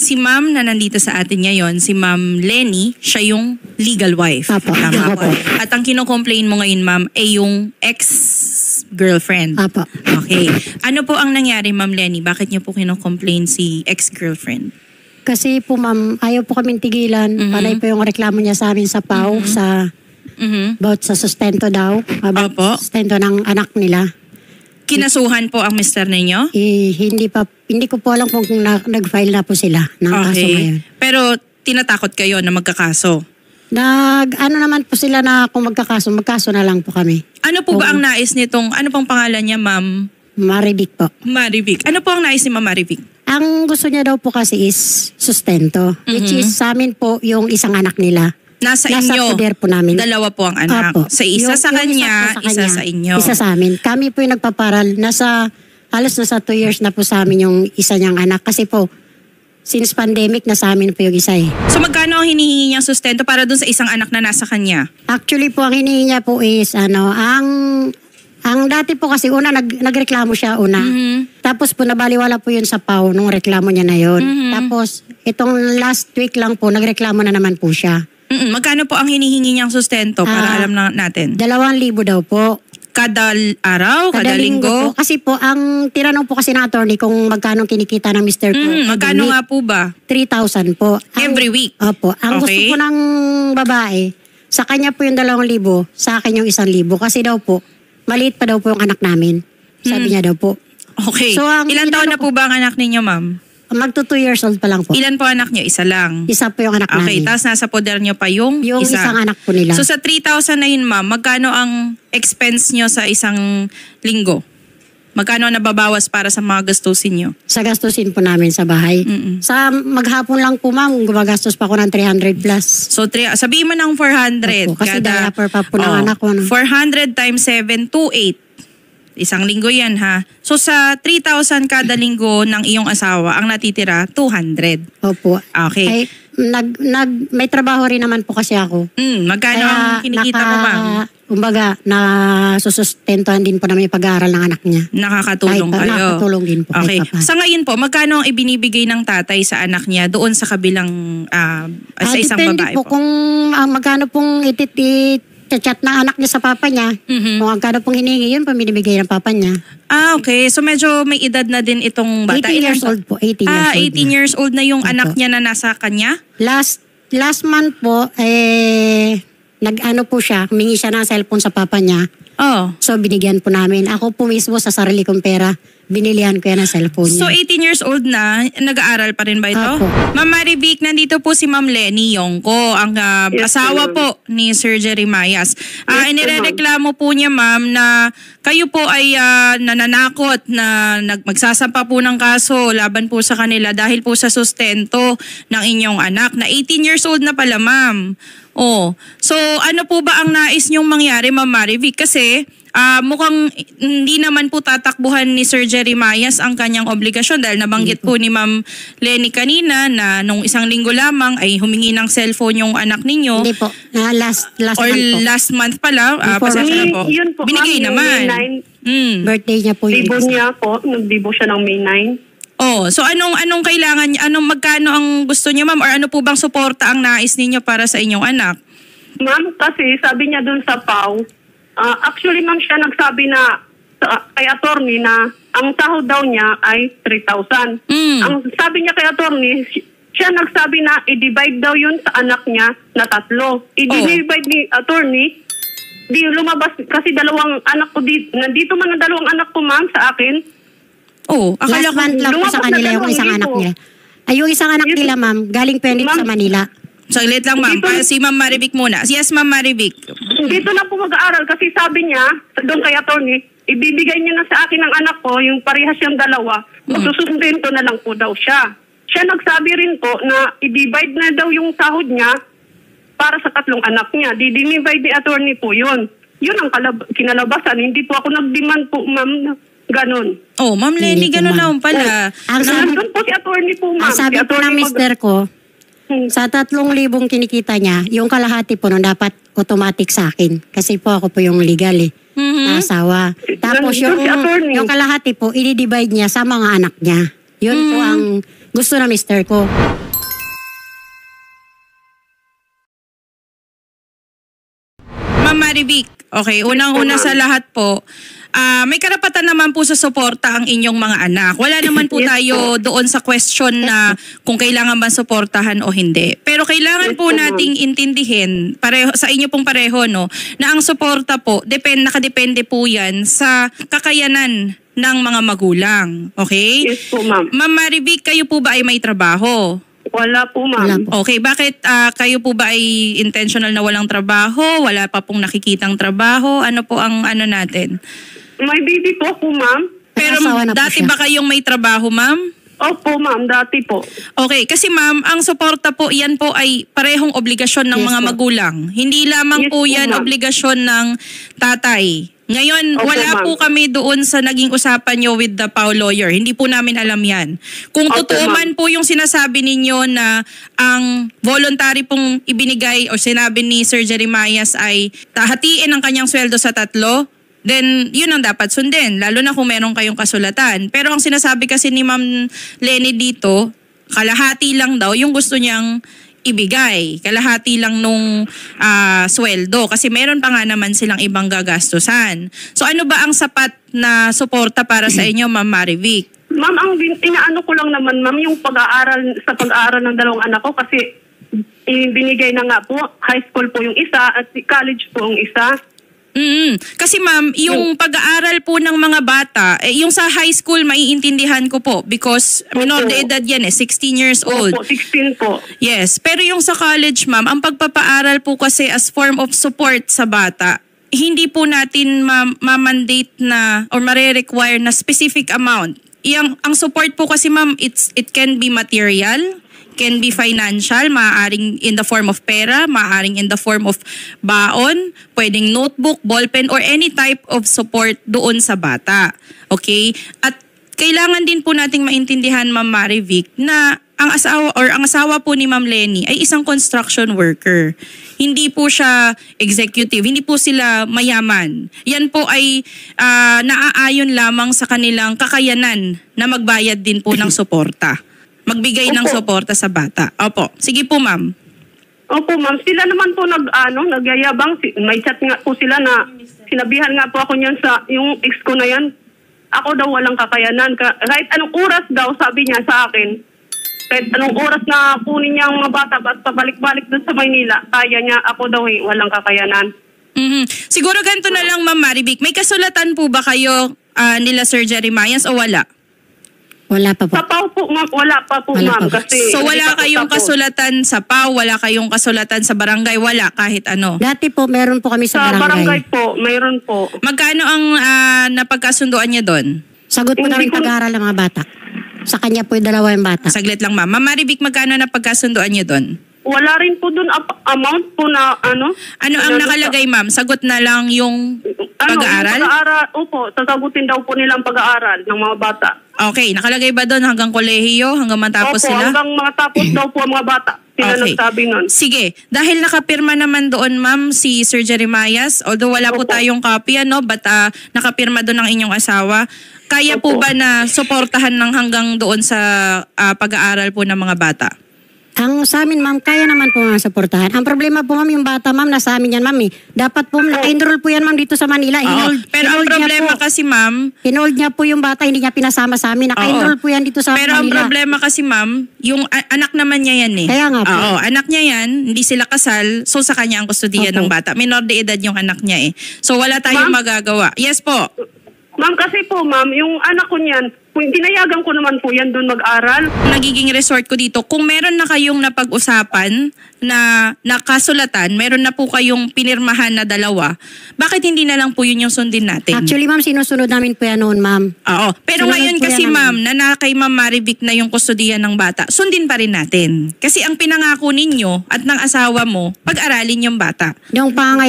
si ma'am na nandito sa atin ngayon, si Ma'am Lenny, siya yung legal wife. Apo. Tama po. Apo. At ang kinocomplain mo ngayon, ma'am, ay yung ex-girlfriend. Apo. Okay. Ano po ang nangyari, Ma'am Lenny? Bakit niyo po kinocomplain si ex-girlfriend? Kasi po ma'am, ayaw po kaming tigilan. Panay po yung reklamo niya sa amin sa PAW, sa about sa sustento daw. About Opo. sustento ng anak nila. Kinasuhan po ang mister ninyo? Hindi ko po alam kung nag-file na po sila ng kaso ngayon. Pero tinatakot kayo na magkakaso? Ano naman po sila na kung magkaso na lang po kami. Ano po ba ang nais nitong, ano pong pangalan niya, Ma'am? Maridik po. Marivic. Ano po ang nais ni Ma'am Marivic? Ang gusto niya daw po kasi is sustento. Which is sa amin po yung isang anak nila. Nasa inyo, poder po namin. dalawa po ang anak. Apo. Sa isa sa Yung kanya, isa sa inyo. Isa sa amin. Kami po yung nagpaparal. Halos nasa 2 years na po sa amin yung isa niyang anak. Kasi po, since pandemic na sa amin po yung isa eh. So magkano ang hinihingi niyang sustento para dun sa isang anak na nasa kanya? Actually po, ang hinihingi niya po is, ang dati po kasi nagreklamo siya una. Tapos po nabaliwala po yun sa PAW nung reklamo niya na yun. Tapos itong last week lang po, nagreklamo na naman po siya. Magkano po ang hinihingi niyang sustento para alam natin? 2,000 daw po. Kada araw? Kada linggo? Po. Kasi po, ang tinanong po kasi ng attorney kung magkano kinikita ng Mr. ko. Magkano nga po ba? 3,000 po. Every week? Opo. Ang gusto po ng babae, sa kanya po yung 2,000, sa akin yung 1,000. Kasi daw po, maliit pa daw po yung anak namin. Sabi niya daw po. Okay. So, ilan taon na po ba ang anak ninyo, ma'am? Magto 2 years old pa lang po. Ilan po anak niyo? Isa lang? Isa po yung anak Okay, namin. tapos nasa poder niyo pa yung isa. Isang anak po nila. So sa 3,000 na yun, ma'am, magkano ang expense niyo sa isang linggo? Magkano ang nababawas para sa mga gastusin niyo? Sa gastusin po namin sa bahay. Sa maghapon lang po ma'am, gumagastos pa ako ng 300 plus. So sabihin mo ng 400. Opo, kasi diaper pa po ng anak ko. 400 times 7, 2,800. Isang linggo yan ha. So sa 3,000 kada linggo ng iyong asawa, ang natitira 200. Opo. Okay. Ay, may trabaho rin naman po kasi ako. Magkano ang kinikita mo, ma'am? Kumbaga, nasusustentuhan din po namin yung pag-aaral ng anak niya. Nakakatulong kayo. Nakakatulong din po. Okay. Sa ngayon po, magkano ang ibinibigay ng tatay sa anak niya doon sa kabilang sa isang babae depende po? Kung magkano pong chat na anak niya sa papa niya. Kung magkano pong hiningi, yun binibigay ng papa niya. Okay. So medyo may edad na din itong bata. 18 years old po. 18 years old 18 years old na yung anak niya na nasa kanya? Last month po, nag-ano po siya, humingi siya ng cellphone sa papa niya. Oh. So binigyan po namin. Ako po mismo sa sarili kong pera, binilihan ko yan ng cellphone niya. So 18 years old na, nag-aaral pa rin ba ito? Opo. Ma'am Marivic, nandito po si Ma'am Lenny Yongko, ang asawa po ni Sir Jerry Mayas. Inireklamo po niya, ma'am, na kayo po ay nananakot na magsasampa po ng kaso laban po sa kanila dahil po sa sustento ng inyong anak na 18 years old na pala, ma'am. Oh. So ano po ba ang nais niyong mangyari, Ma'am Marivic? Kasi mukhang hindi naman po tatakbuhan ni Sir Jerry Mayas ang kanyang obligasyon dahil nabanggit po ni Ma'am Lenny kanina na nung isang linggo lamang ay humingi ng cellphone yung anak ninyo. Hindi po. Last or month po. last month pala. Pasensya na po. Yun po, Binigay ma'am, naman. May 9. Birthday niya po yun. Bibo niya po. Nagbibo siya ng May 9. Oh, so anong kailangan niya? Magkano ang gusto niyo, ma'am? Or ano po bang suporta ang nais ninyo para sa inyong anak? Ma'am, kasi sabi niya dun sa PAW, actually ma'am siya nagsabi na kay attorney na ang sahod daw niya ay 3,000. Ang sabi niya kay attorney, siya nagsabi na i-divide daw yun sa anak niya na 3. I-divide ni attorney, di lumabas kasi dalawang anak ko nandito man ang dalawang anak ko ma'am sa akin. Oh, akala Last month lang po sa kanila yung isang anak nila. Ay, yung isang anak nila, ma'am, galing Phoenix sa Manila. Saglit lang, ma'am. Si Ma'am Marivic muna. Yes, Ma'am Marivic. Dito na po mag-aaral kasi sabi niya, doon kay attorney, ibibigay niya na sa akin ng anak ko, yung parehas siyang dalawa, magsusustento na lang po daw siya. Siya nagsabi rin po na i-divide na daw yung sahod niya para sa 3 anak niya. Di-divide ni attorney po yun. Yun ang kinalabasan. Hindi po ako nag-demand po, ma'am, ganon. Oh, Ma'am Lenny, ganon naman pala. Nandun po si attorney po, ma'am. Ang sabi po ng mister ko, sa 3,000 kinikita niya, yung kalahati po nun dapat automatic sa akin. Kasi po ako po yung legal na asawa. Tapos yung kalahati po, i-divide niya sa mga anak niya. Yun po ang gusto na mister ko. Ma'am Marivic, okay, unang-una sa lahat po, may karapatan naman po sa suporta ang inyong mga anak. Wala naman po tayo doon sa question na kung kailangan ba suportahan o hindi. Pero kailangan po nating intindihin, pareho, sa inyo pong pareho, no, na ang suporta po, nakadepende po yan sa kakayanan ng mga magulang. Okay? Yes po, ma'am. Ma'am Marivic, kayo po ba ay may trabaho? Wala po, ma'am. Wala po. Okay, bakit kayo po ba ay intentional na walang trabaho? Wala pa pong nakikitang trabaho? Ano po ang ano natin? May baby po ako, ma'am. Pero asawa na po dati siya. ba kayong may trabaho, ma'am? Opo, ma'am. Dati po. Okay, kasi ma'am, ang suporta po, yan po ay parehong obligasyon ng Yes mga po. magulang. Hindi lamang Yes po po, yan ma'am. obligasyon ng tatay. Ngayon, Opo, wala ma'am. po kami doon sa naging usapan nyo with the PAW lawyer. Hindi po namin alam yan. Kung Opo, totoo ma'am. man po yung sinasabi ninyo na ang voluntary pong ibinigay o sinabi ni Sir Jeremias ay hatiin ang kanyang sweldo sa 3, then yun ang dapat sundin. Lalo na kung meron kayong kasulatan. Pero ang sinasabi kasi ni Ma'am Lenny dito, kalahati lang daw yung gusto niyang ibigay. Kalahati lang nung sweldo. Kasi meron pa nga naman silang ibang gagastusan. So ano ba ang sapat na suporta para sa inyo, Ma'am Marivic? Ma'am, ang inaano ko lang naman, ma'am, yung pag-aaral ng dalawang anak ko kasi binigay na nga po, high school po yung isa at college po yung isa. Kasi ma'am, yung pag-aaral po ng mga bata, yung sa high school maiintindihan ko po because minor de edad yan 16 years old. Opo, 16 po. Yes, pero yung sa college ma'am, ang pagpapaaral po kasi as form of support sa bata, hindi po natin ma-mandate na or mare-require na specific amount. Ang support po kasi ma'am, it can be material, can be financial, maaaring in the form of pera, maaaring in the form of baon, pwedeng notebook, ballpen, or any type of support doon sa bata. Okay? At kailangan din po nating maintindihan, Ma'am Marivic, na ang asawa po ni Ma'am Lenny ay isang construction worker. Hindi po siya executive, hindi po sila mayaman. Yan po ay naaayon lamang sa kanilang kakayanan na magbayad din po ng suporta. Magbigay ng Opo. suporta sa bata. Opo. Sige po, ma'am. Opo, ma'am. Sila naman po nagyayabang. May chat nga po sila na sinabihan nga po ako niyan sa yung ex ko na yan. Ako daw walang kakayanan. Kahit anong oras daw, sabi niya sa akin, kahit anong oras na kunin niya ang mga bata at pabalik-balik doon sa Maynila, kaya niya, ako daw walang kakayanan. Siguro ganito na lang, Ma'am Marivic. May kasulatan po ba kayo nila Sir Jeremias o wala? Wala pa po. Sa PAW po, ma'am, wala pa po, Wala ma'am. pa. Kasi So hindi wala pa po kayong tapos. kasulatan sa PAW, wala kayong kasulatan sa barangay, wala kahit ano. Dati po, meron po kami Sa sa barangay barangay. po, mayroon po. Magkano ang napagkasunduan niya doon? Sagot po Hindi namin ko- pag-aaral ng mga bata. Sa kanya po yung 2 yung bata. Saglit lang, ma'am. Ma'am Marivic, magkano napagkasunduan niyo doon? Wala rin po doon amount po na Ano ang nakalagay, ma'am? Sagot na lang yung pag-aaral? Yung pag-aaral, opo, sasagutin daw po nilang pag-aaral ng mga bata. Okay, nakalagay ba doon hanggang kolehiyo, hanggang matapos opo, sila? hanggang mga tapos daw po ang mga bata. Sila nagsabi nun. Sige, dahil nakapirma naman doon, ma'am, si Sir Jeremias, although wala po Opo. tayong copy, but nakapirma doon ang inyong asawa, kaya po Opo. ba na suportahan ng hanggang doon sa pag-aaral po ng mga bata? Ang sa amin, ma'am, kaya naman po mga suportahan. Ang problema po, ma'am, yung bata, ma'am, nasa amin yan, ma'am. Dapat po, naka-enroll po yan, ma'am, dito sa Manila. Oo. Pero ang problema kasi, ma'am, Hinold niya po yung bata, hindi niya pinasama sa amin. Naka-enroll po yan dito sa pero ang Manila. problema kasi, ma'am, yung anak naman niya yan eh. Kaya nga po. Oo, anak niya yan, hindi sila kasal, so sa kanya ang kustodiya Opo. ng bata. Minor de edad yung anak niya eh. So wala tayong Ma'am? magagawa. Yes po. Ma'am, kasi po, ma'am, yung anak ko niyan, kung pinayagan ko naman po yan doon mag-aral. Nagiging resort ko dito, kung meron na kayong napag-usapan na nakasulatan, meron na po kayong pinirmahan na 2, bakit hindi na lang po yun yung sundin natin? Actually, ma'am, sinusunod namin po yan noon, ma'am. Oo. Pero Sunod ngayon po kasi yan ma'am, na kay Ma'am Marivic na yung kustodiya ng bata, sundin pa rin natin. Kasi ang pinangako ninyo at ng asawa mo, pag-aralin yung bata. Yung mga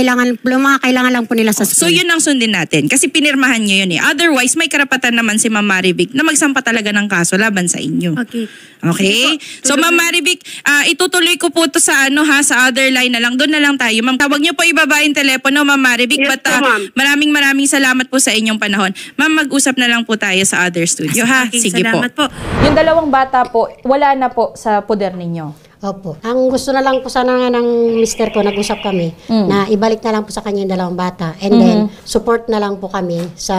kailangan lang po nila sa So school. yun ang sundin natin. Kasi pinirmahan nyo yun eh. Otherwise, may karapatan naman si Ma'am Marivic Marivic na magsampa talaga ng kaso laban sa inyo. Okay. Okay? So Ma'am Marivic, itutuloy ko po to sa sa other line na lang. Doon na lang tayo. Ma'am, tawag niyo po ibaba yung telepono, Ma'am Marivic. Yes But po, ma'am. maraming salamat po sa inyong panahon. Ma'am, mag-usap na lang po tayo sa other studio, ha? Okay, Sige salamat po. Yung dalawang bata po, wala na po sa poder ninyo. Opo. Ang gusto na lang po sana nga ng mister ko, nag-usap kami, na ibalik na lang po sa kanya yung dalawang bata. And then, support na lang po kami sa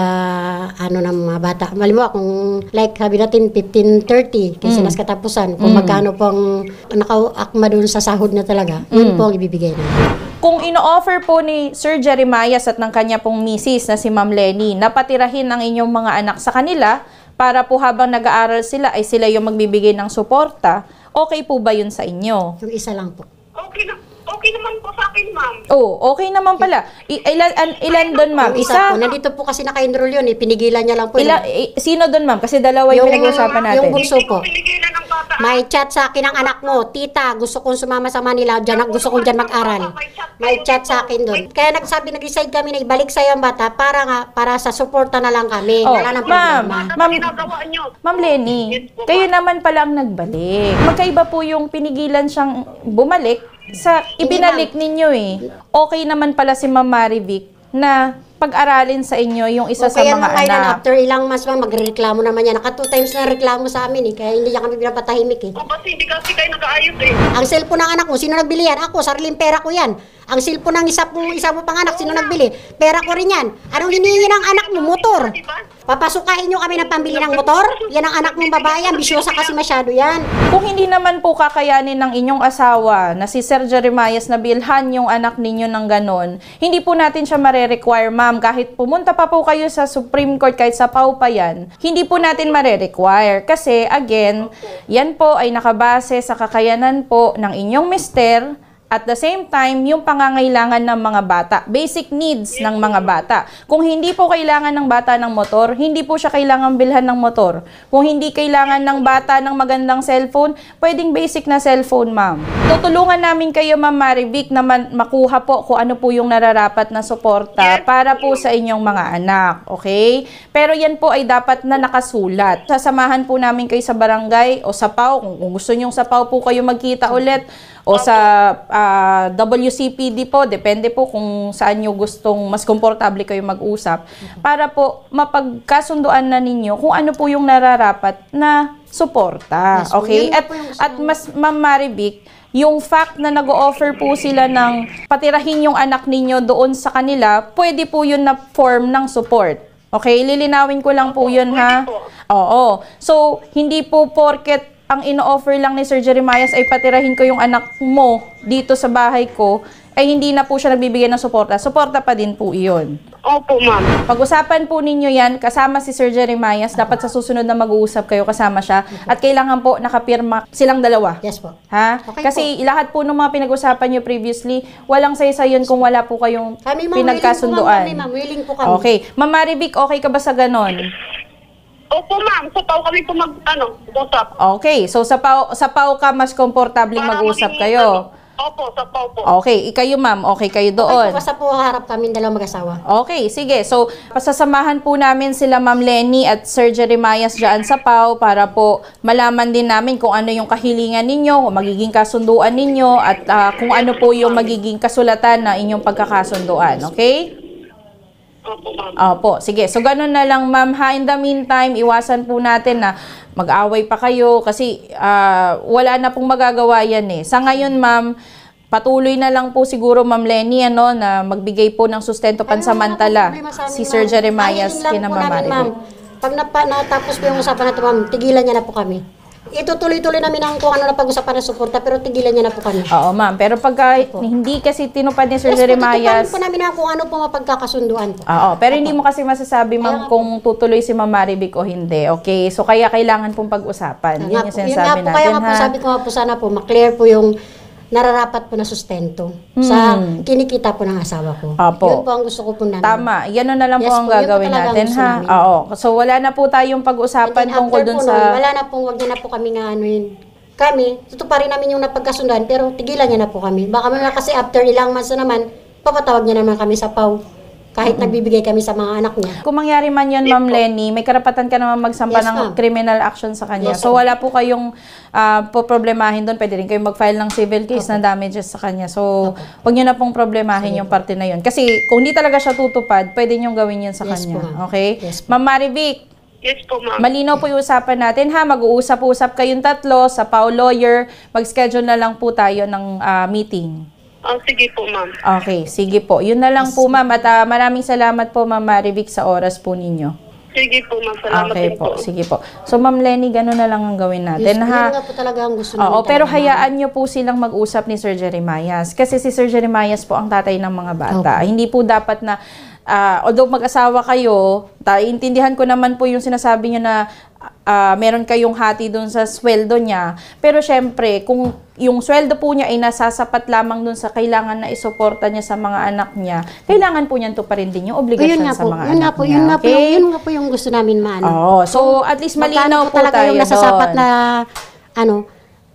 ng mga bata. Malimbawa, kung like sabi natin, 15-30, kasi nas katapusan, kung magkano pong nakaakma dun sa sahod na talaga, yun po ang ibibigay na. Kung ino-offer po ni Sir Jeremias at ng kanya pong misis na si Ma'am Lenny na patirahin ang inyong mga anak sa kanila para po habang nag-aaral sila ay sila yung magbibigay ng suporta, okay po ba yun sa inyo? Yung isa lang po. Okay naman po sa akin, ma'am. Oh, okay naman pala. Ilan doon, ma'am? Yung isa po, nandito po kasi naka-enroll yun pinigilan niya lang po. Sino doon, ma'am? Kasi dalawa yung pinag-uusapan natin. Yung bunso po. Pinigilan ng bata. May chat sa akin ang anak mo, tita, gusto kong sumama sa Manila, gusto kong dyan mag-aral. May chat sa akin doon. Kaya nag-decide kami na ibalik sa'yo ang bata para sa suporta na lang kami. Oh, Wala nang problema. Ma'am Lenny, kayo naman pala ang nagbalik. Magkaiba po yung pinigilan siyang bumalik sa ibinalik ninyo Okay naman pala si Ma'am Marivic na pag-aralin sa inyo yung isa sa kaya mga ngayon, anak. after ilang months magre-reklamo naman yan. 2 times na reklamo sa amin kaya hindi niya kami pinapatahimik Kasi hindi kasi kayo nag-aayos Ang cellphone ng anak mo, sino nagbili yan? Ako, sariling pera ko yan. Ang cellphone ng isa mo pang anak, sino nagbili? Pera ko rin yan. Anong hinihingi ng anak mo? Motor. Papasukain nyo kami ng pambili ng motor? Yan ang anak mong babae, ambisyosa kasi masyado yan. Kung hindi naman po kakayanin ng inyong asawa na si Sir Jeremias na bilhan yung anak ninyo ng ganon, hindi po natin siya mare-require, ma'am. Kahit pumunta pa po kayo sa Supreme Court, kahit sa PAW pa yan, hindi po natin mare-require. Kasi, again, yan po ay nakabase sa kakayanan po ng inyong mister. At the same time, yung pangangailangan ng mga bata, basic needs ng mga bata. Kung hindi po kailangan ng bata ng motor, hindi po siya kailangan bilhan ng motor. Kung hindi kailangan ng bata ng magandang cellphone, pwedeng basic na cellphone, ma'am. Tutulungan namin kayo, Ma'am Marivic, na makuha po kung ano po yung nararapat na suporta para po sa inyong mga anak, okay? Pero yan po ay dapat na nakasulat. Sasamahan po namin kayo sa barangay o sa PAW. Kung gusto nyong sa PAW po kayo magkita ulit, o sa WCPD po, depende po kung saan nyo gustong mas komportable kayo mag-usap, para po mapagkasunduan na ninyo kung ano po yung nararapat na suporta. Okay? At mas, Ma'am Marivic, yung fact na nag-o-offer po sila ng patirahin yung anak ninyo doon sa kanila, pwede po yun na form ng support. Okay? Lilinawin ko lang po yun, ha? Oo. So, hindi po porket ang ino-offer lang ni Sir Jeremias ay patirahin ko yung anak mo dito sa bahay ko, ay hindi na po siya nagbibigay ng suporta. Suporta pa din po iyon. Opo, ma'am. Pag-usapan po ninyo yan, kasama si Sir Jeremias, dapat sa susunod na mag-uusap kayo, kasama siya, at kailangan po nakapirma silang dalawa. Yes po. Ha? Okay Kasi lahat po ng mga pinag-usapan nyo previously, walang saysayon kung wala po kayong pinagkasunduan. Willing po kami. Okay. Ma'am Marivic, okay ka ba sa ganon? Opo, ma'am. Sa PAW kami po mag-usap. Okay. So, sa PAW ka, mas komportabling mag-usap kayo. Opo, sa PAW po. Okay. Kayo, ma'am. Okay kayo doon. Okay, basta po harap kami dalawang mag-asawa. Okay, sige. So, pasasamahan po namin sila Ma'am Lenny at Sir Jeremias dyan sa PAW para po malaman din namin kung ano yung kahilingan ninyo, kung magiging kasunduan ninyo, at kung ano po yung magiging kasulatan na inyong pagkakasunduan. Okay? Opo, ma'am. Opo, sige. So, ganun na lang, ma'am, ha. In the meantime, iwasan po natin na mag-away pa kayo kasi wala na pong magagawa yan Sa ngayon, ma'am, patuloy na lang po siguro, Ma'am Lenny, na magbigay po ng sustento pansamantala si Sir Jeremias kina Ma'am Marivic. Pag natapos po yung usapan na ito, ma'am, tigilan niya na po kami. Itutuloy-tuloy namin ang kung ano na pag-usapan na suporta, pero tigilan niya na po kami. Oo, ma'am. Pero pagka hindi kasi tinupad ni Sir Jeremias... po namin na kung ano po mapagkakasunduan po. Oo, pero hindi mo kasi masasabi, ma'am, kung tutuloy si Ma'am Marivic o hindi. Okay? So, kaya kailangan pong pag-usapan. Yun yung sinasabi natin, kaya nga po, sabi ko nga po, sana po, maklear po yung nararapat po na sustento sa kinikita po ng asawa ko. Opo. Yun po ang gusto ko po namin. Tama. Yan na lang Yes po ang po, yun po gagawin talaga ang natin, gusto ha? namin. Oo. So, wala na po tayong pag-usapan tungkol dun sa... Wala na po, wag niya na po kami nga kami, tutuparin namin yung napagkasundan, pero tigilan niya na po kami. Baka mga kasi after ilang months na naman, papatawag niya naman kami sa PAW Kahit nagbibigay kami sa mga anak niya. Kung mangyari man yun, Ma'am Lenny, may karapatan ka naman magsampa Yes, ng ma'am. criminal action sa kanya. Yes, So, wala po kayong poproblemahin doon. Pwede rin kayong mag-file ng civil case na damages sa kanya. So, wag nyo na pong problemahin yung parte na yun. Kasi, kung hindi talaga siya tutupad, pwede nyo gawin yun sa Yes, kanya. po, ma'am. Okay? Yes, po. Ma'am Marivic, Yes po, ma'am. malinaw po yung usapan natin ha. Mag-uusap-usap kayong tatlo sa PAO lawyer. Mag-schedule na lang po tayo ng meeting. Sige po, ma'am. Okay, sige po. Yun na lang po, ma'am. At maraming salamat po, Ma'am Marivic, sa oras po ninyo. Sige po, ma'am. Salamat Okay din po. po, sige po. So, Ma'am Lenny, gano'n na lang ang gawin natin, Yun ha? nga po talaga ang gusto namin. Oo, pero talaga. hayaan nyo po silang mag-usap ni Sir Jeremias. Kasi si Sir Jeremias po ang tatay ng mga bata. Hindi po dapat na, although mag-asawa kayo, intindihan ko naman po yung sinasabi nyo na meron kayong hati doon sa sweldo niya. Pero syempre, kung yung sweldo po niya ay nasasapat lamang doon sa kailangan na isuporta niya sa mga anak niya, kailangan po niyan to pa rin din yung obligasyon sa mga anak niya. Yun nga po yung gusto namin maano. Oo, so at least malinaw po talaga tayo yung nasasapat doon. na,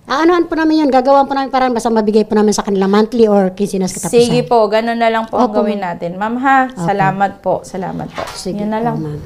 anuhan po namin yun, gagawan po namin parang basta mabigay po namin sa kanila monthly or quincenas katapusan. Sige po, ganun na lang po ang Opo, gawin natin. Ma'am ha, salamat po. Salamat po. Sige Yun na po, lang. ma'am.